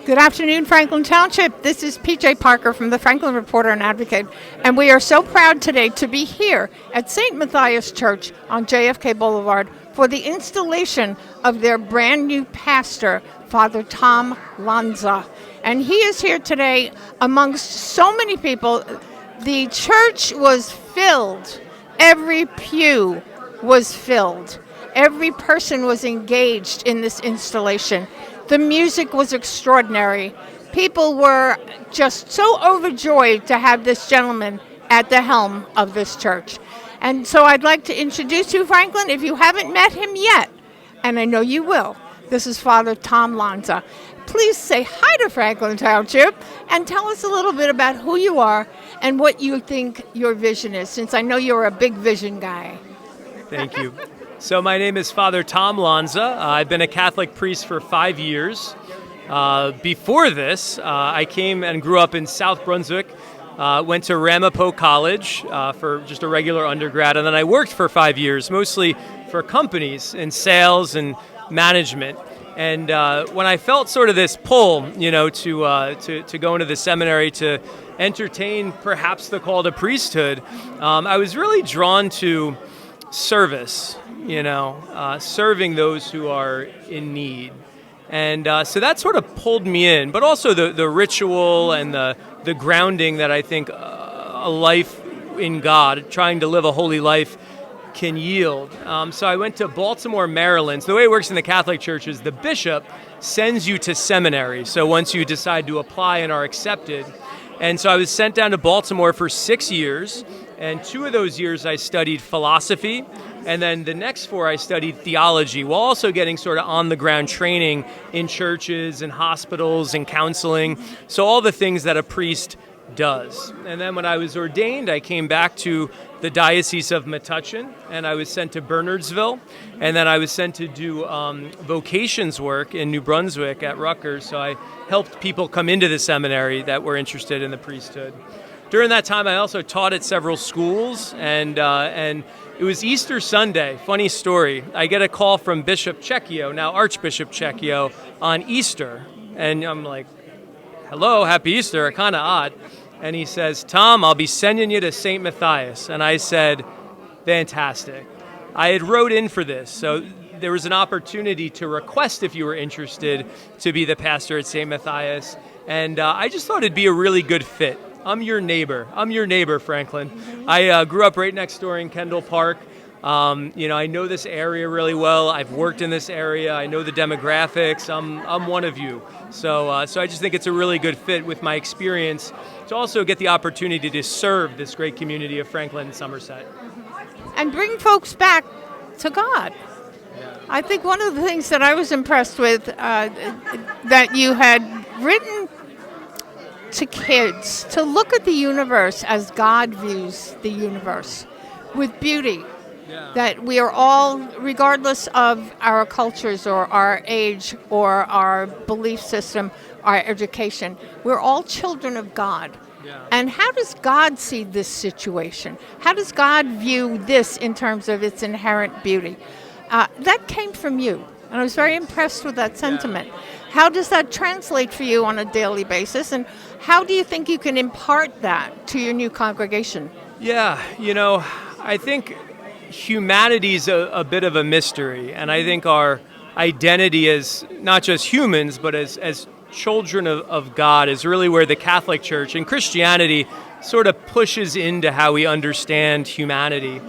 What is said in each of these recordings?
Good afternoon, Franklin Township. This is PJ Parker from the Franklin Reporter and Advocate, and we are so proud today to be here at St. Matthias Church on JFK Boulevard for the installation of their brand new pastor, Father Tom Lanza. And he is here today amongst so many people. The church was filled. Every pew was filled. Every person was engaged in this installation. The music was extraordinary. People were just so overjoyed to have this gentleman at the helm of this church. And so I'd like to introduce you, Franklin, if you haven't met him yet, and I know you will. This is Father Tom Lanza. Please say hi to Franklin Township and tell us a little bit about who you are and what you think your vision is, since I know you're a big vision guy. Thank you. So my name is Father Tom Lanza. I've been a Catholic priest for 5 years. Before this, I came and grew up in South Brunswick, went to Ramapo College for just a regular undergrad, and then I worked for 5 years, mostly for companies in sales and management. And when I felt sort of this pull, to go into the seminary to entertain perhaps the call to priesthood, I was really drawn to service, serving those who are in need. And so that sort of pulled me in, but also the ritual and the grounding that I think a life in God, trying to live a holy life, can yield. So I went to Baltimore, Maryland. So the way it works in the Catholic Church is the bishop sends you to seminary. So once you decide to apply and are accepted. And so I was sent down to Baltimore for 6 years. And 2 of those years I studied philosophy, and then the next 4 I studied theology, while also getting sort of on-the-ground training in churches and hospitals and counseling, so all the things that a priest does. And then when I was ordained, I came back to the Diocese of Metuchen, and I was sent to Bernardsville, and then I was sent to do vocations work in New Brunswick at Rutgers, so I helped people come into the seminary that were interested in the priesthood. During that time, I also taught at several schools, and it was Easter Sunday. Funny story. I get a call from Bishop Cecchio, now Archbishop Cecchio, on Easter. And I'm like, hello, happy Easter, kind of odd. And he says, Tom, I'll be sending you to St. Matthias. And I said, fantastic. I had wrote in for this, so there was an opportunity to request if you were interested to be the pastor at St. Matthias. And I just thought it'd be a really good fit. I'm your neighbor, Franklin. I grew up right next door in Kendall Park. I know this area really well. I've worked in this area. I know the demographics. I'm one of you. So I just think it's a really good fit with my experience to also get the opportunity to serve this great community of Franklin and Somerset. And bring folks back to God. Yeah. I think one of the things that I was impressed with that you had written to kids to look at the universe as God views the universe, with beauty. Yeah. That we are all, regardless of our cultures or our age or our belief system, our education, we're all children of God. Yeah. And how does God see this situation? How does God view this in terms of its inherent beauty? That came from you, and I was very impressed with that sentiment. Yeah. How does that translate for you on a daily basis, and how do you think you can impart that to your new congregation? Yeah, I think humanity's a bit of a mystery, and I think our identity as not just humans, but as children of God is really where the Catholic Church and Christianity sort of pushes into how we understand humanity.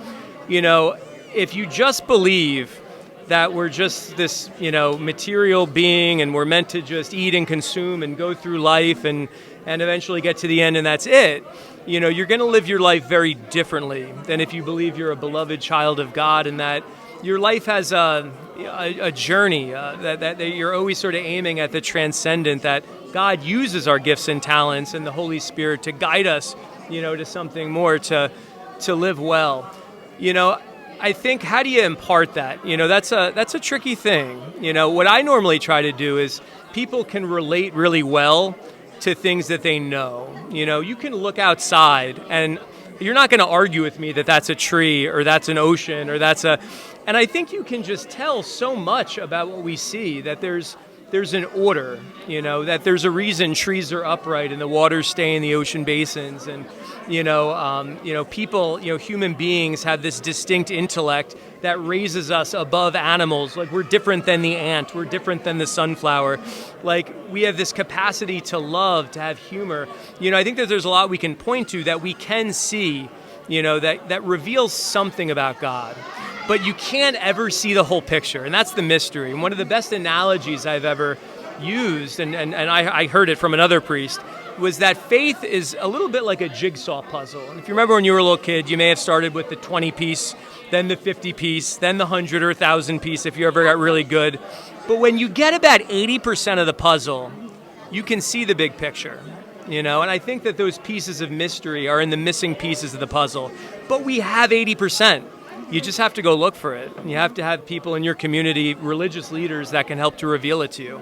If you just believe that we're just this, material being and we're meant to just eat and consume and go through life and eventually get to the end and that's it, you're going to live your life very differently than if you believe you're a beloved child of God and that your life has a journey, that you're always sort of aiming at the transcendent, that God uses our gifts and talents and the Holy Spirit to guide us, to something more, to live well. I think, how do you impart that? That's a tricky thing. What I normally try to do is people can relate really well to things that they know. You can look outside and you're not going to argue with me that that's a tree or that's an ocean or and I think you can just tell so much about what we see, that there's there's an order, that there's a reason trees are upright and the waters stay in the ocean basins, and people, human beings have this distinct intellect that raises us above animals. Like, we're different than the ant, we're different than the sunflower. Like, we have this capacity to love, to have humor. I think that there's a lot we can point to that we can see, that reveals something about God. But you can't ever see the whole picture, and that's the mystery. And one of the best analogies I've ever used, and I heard it from another priest, was that faith is a little bit like a jigsaw puzzle. And if you remember when you were a little kid, you may have started with the 20-piece, then the 50-piece, then the 100 or 1,000-piece if you ever got really good. But when you get about 80% of the puzzle, you can see the big picture. And I think that those pieces of mystery are in the missing pieces of the puzzle. But we have 80%. You just have to go look for it. You have to have people in your community, religious leaders, that can help to reveal it to you.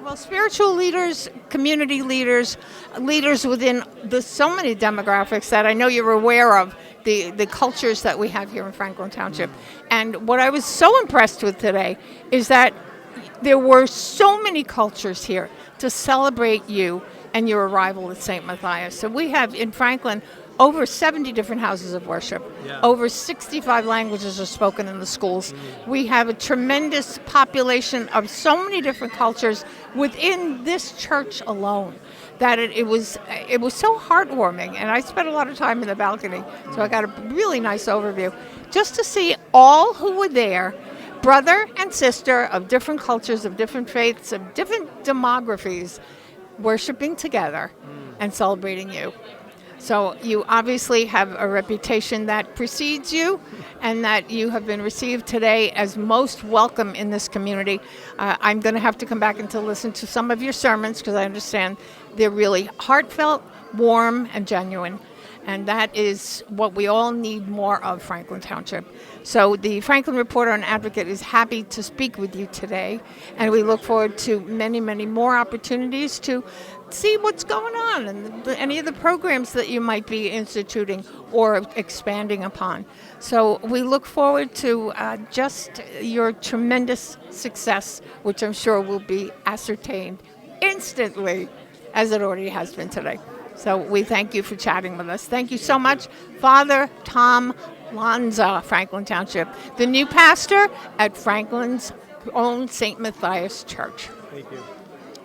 Well, spiritual leaders, community leaders, leaders within so many demographics that I know you're aware of, the cultures that we have here in Franklin Township. And what I was so impressed with today is that there were so many cultures here to celebrate you and your arrival at St. Matthias. So we have in Franklin over 70 different houses of worship. Yeah. Over 65 languages are spoken in the schools. We have a tremendous population of so many different cultures within this church alone that it was so heartwarming. And I spent a lot of time in the balcony, so I got a really nice overview. Just to see all who were there, brother and sister of different cultures, of different faiths, of different demographies, worshiping together and celebrating you. So you obviously have a reputation that precedes you, and that you have been received today as most welcome in this community. I'm going to have to come back and to listen to some of your sermons, because I understand they're really heartfelt, warm, and genuine. And that is what we all need more of, Franklin Township. So the Franklin Reporter and Advocate is happy to speak with you today, and we look forward to many, many more opportunities to see what's going on and any of the programs that you might be instituting or expanding upon. So we look forward to just your tremendous success, which I'm sure will be ascertained instantly, as it already has been today. So we thank you for chatting with us. Thank you so much, Father Tom Lanza, Franklin Township, the new pastor at Franklin's own St. Matthias Church. Thank you.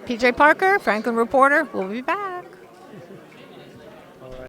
PJ Parker, Franklin Reporter. We'll be back.